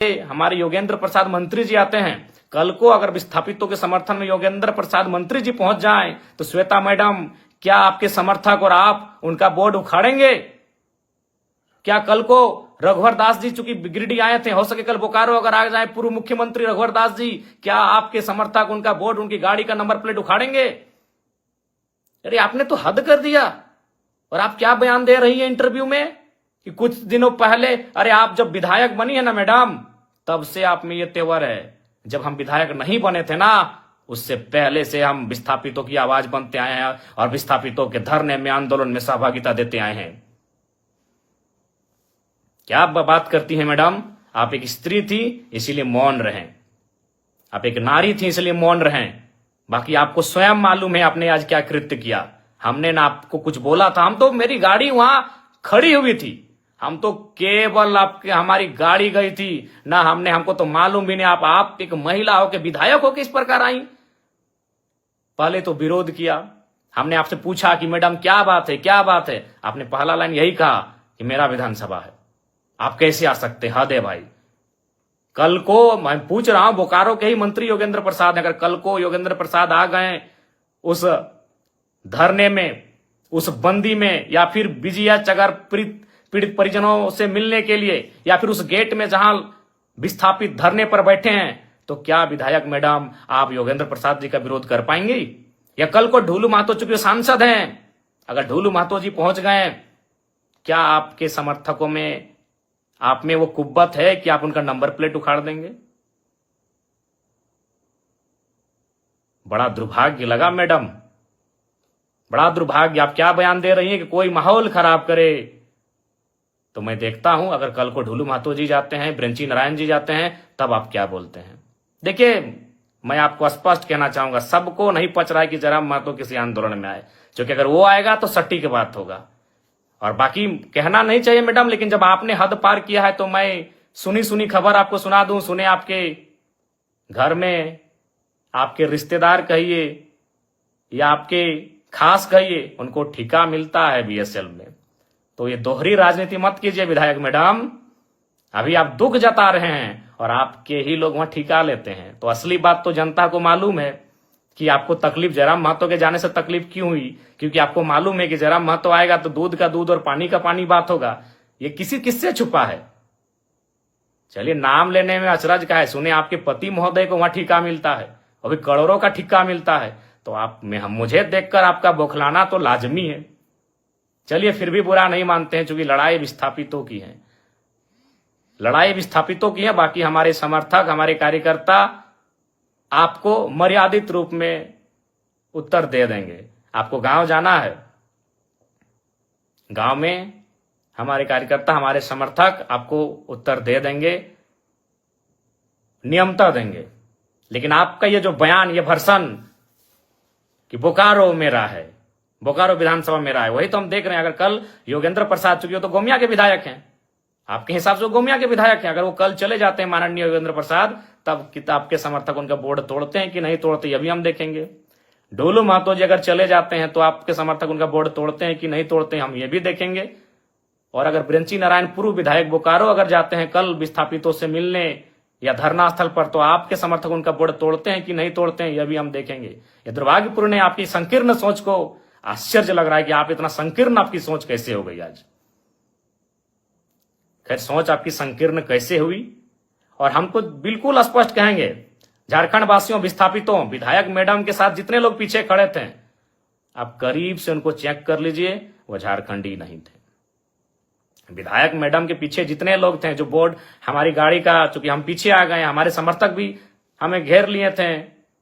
हमारे योगेंद्र प्रसाद मंत्री जी आते हैं, कल को अगर विस्थापितों के समर्थन में योगेंद्र प्रसाद मंत्री जी पहुंच जाएं तो श्वेता मैडम, क्या आपके समर्थक और आप उनका बोर्ड उखाड़ेंगे? क्या कल को रघुवर दास जी चूंकि गिरिडीह आए थे, हो सके कल बोकारो अगर आ जाए पूर्व मुख्यमंत्री रघुवर दास जी, क्या आपके समर्थक उनका बोर्ड, उनकी गाड़ी का नंबर प्लेट उखाड़ेंगे? अरे आपने तो हद कर दिया। और आप क्या बयान दे रही है इंटरव्यू में कि कुछ दिनों पहले, अरे आप जब विधायक बनी है ना मैडम, तब से आप में ये तेवर है। जब हम विधायक नहीं बने थे ना, उससे पहले से हम विस्थापितों की आवाज बनते आए हैं और विस्थापितों के धरने में, आंदोलन में सहभागिता देते आए हैं। क्या बात करती हैं मैडम? आप एक स्त्री थी इसीलिए मौन रहें, आप एक नारी थी इसलिए मौन रहें, बाकी आपको स्वयं मालूम है आपने आज क्या कृत्य किया। हमने ना आपको कुछ बोला था, हम तो, मेरी गाड़ी वहां खड़ी हुई थी, हम तो केवल आपके, हमारी गाड़ी गई थी ना, हमको तो मालूम भी नहीं आप एक महिला हो के विधायक हो के इस प्रकार आई। पहले तो विरोध किया, हमने आपसे पूछा कि मैडम क्या बात है, क्या बात है, आपने पहला लाइन यही कहा कि मेरा विधानसभा है, आप कैसे आ सकते? हद है भाई। कल को मैं पूछ रहा हूं, बोकारो के ही मंत्री योगेंद्र प्रसाद, अगर कल को योगेंद्र प्रसाद आ गए उस धरने में, उस बंदी में, या फिर बीजीएच अगर पीड़ित परिजनों से मिलने के लिए, या फिर उस गेट में जहां विस्थापित धरने पर बैठे हैं, तो क्या विधायक मैडम आप योगेंद्र प्रसाद जी का विरोध कर पाएंगी? या कल को ढूलू महतो चूंकि सांसद हैं, अगर ढूलू महतो जी पहुंच गए, क्या आपके समर्थकों में, आप में वो कुव्वत है कि आप उनका नंबर प्लेट उखाड़ देंगे? बड़ा दुर्भाग्य लगा मैडम, बड़ा दुर्भाग्य। आप क्या बयान दे रही हैं कि कोई माहौल खराब करे, तो मैं देखता हूं अगर कल को ढूलू महतो जी जाते हैं, ब्रंची नारायण जी जाते हैं, तब आप क्या बोलते हैं। देखिए, मैं आपको स्पष्ट कहना चाहूंगा, सबको नहीं पच रहा है कि जयराम महतो किसी आंदोलन में आए, क्योंकि अगर वो आएगा तो सट्टी की बात होगा। और बाकी कहना नहीं चाहिए मैडम, लेकिन जब आपने हद पार किया है तो मैं सुनी खबर आपको सुना दूं। सुने आपके घर में आपके रिश्तेदार कहिए या आपके खास कहिए, उनको ठिका मिलता है बीएसएल में। तो ये दोहरी राजनीति मत कीजिए विधायक मैडम, अभी आप दुख जता रहे हैं और आपके ही लोग वहां ठिका लेते हैं। तो असली बात तो जनता को मालूम है कि आपको तकलीफ जयराम महतो के जाने से तकलीफ क्यों हुई, क्योंकि आपको मालूम है कि जयराम महतो आएगा तो दूध का दूध और पानी का पानी बात होगा। ये किससे छुपा है? चलिए, नाम लेने में अचरज का है, सुने आपके पति महोदय को वहां ठिका मिलता है, अभी करोड़ों का ठिका मिलता है, तो आप में मुझे देखकर आपका बौखलाना तो लाजमी है। चलिए, फिर भी बुरा नहीं मानते हैं, क्योंकि लड़ाई विस्थापितों की है, लड़ाई विस्थापितों की है। बाकी हमारे समर्थक, हमारे कार्यकर्ता आपको मर्यादित रूप में उत्तर दे देंगे। आपको गांव जाना है, गांव में हमारे कार्यकर्ता, हमारे समर्थक आपको उत्तर दे देंगे, नियमता देंगे। लेकिन आपका ये जो बयान, ये भर्सन कि बोकारो मेरा है, बोकारो विधानसभा मेरा है, वही तो हम देख रहे हैं। अगर कल योगेंद्र प्रसाद, चूंकि वो तो गोमिया के विधायक हैं, आपके हिसाब से वो गोमिया के विधायक हैं, अगर वो कल चले जाते हैं माननीय योगेंद्र प्रसाद, तब आपके समर्थक उनका बोर्ड तोड़ते हैं कि नहीं तोड़ते, ये भी हम देखेंगे। ढोलू महतो जी अगर चले जाते हैं तो आपके समर्थक उनका बोर्ड तोड़ते हैं कि नहीं तोड़ते हैं, हम ये भी देखेंगे। और अगर ब्रंची नारायण पूर्व विधायक बोकारो अगर जाते हैं कल विस्थापितों से मिलने या धरना स्थल पर, तो आपके समर्थक उनका बोर्ड तोड़ते हैं कि नहीं तोड़ते हैं, यह भी हम देखेंगे। यह दुर्भाग्यपूर्ण है, आपकी संकीर्ण सोच को आश्चर्य लग रहा है कि आप इतना संकीर्ण, आपकी सोच कैसे हो गई आज। खैर, सोच आपकी संकीर्ण कैसे हुई, और हमको बिल्कुल स्पष्ट कहेंगे, झारखंड वासियों, विस्थापितों, विधायक मैडम के साथ जितने लोग पीछे खड़े थे, आप करीब से उनको चेक कर लीजिए, वो झारखंडी नहीं थे। विधायक मैडम के पीछे जितने लोग थे, जो बोर्ड हमारी गाड़ी का, चूंकि हम पीछे आ गए, हमारे समर्थक भी हमें घेर लिए थे,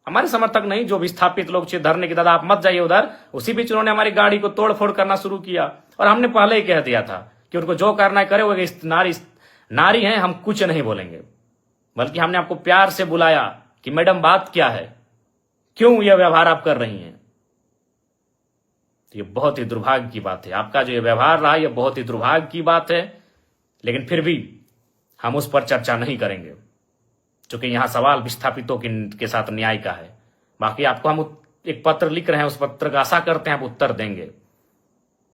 हमारे समर्थक नहीं, जो विस्थापित लोग धरने की, दादा आप मत जाइए उधर, उसी बीच उन्होंने हमारी गाड़ी को तोड़ फोड़ करना शुरू किया। और हमने पहले ही कह दिया था कि उनको जो करना है करे, वो नारी हैं, हम कुछ नहीं बोलेंगे। बल्कि हमने आपको प्यार से बुलाया कि मैडम बात क्या है, क्यों यह व्यवहार आप कर रही हैं। ये बहुत ही दुर्भाग्य की बात है, आपका जो ये व्यवहार रहा, ये बहुत ही दुर्भाग्य की बात है। लेकिन फिर भी हम उस पर चर्चा नहीं करेंगे, क्योंकि यहां सवाल विस्थापितों के साथ न्याय का है। बाकी आपको हम एक पत्र लिख रहे हैं, उस पत्र का आशा करते हैं आप उत्तर देंगे।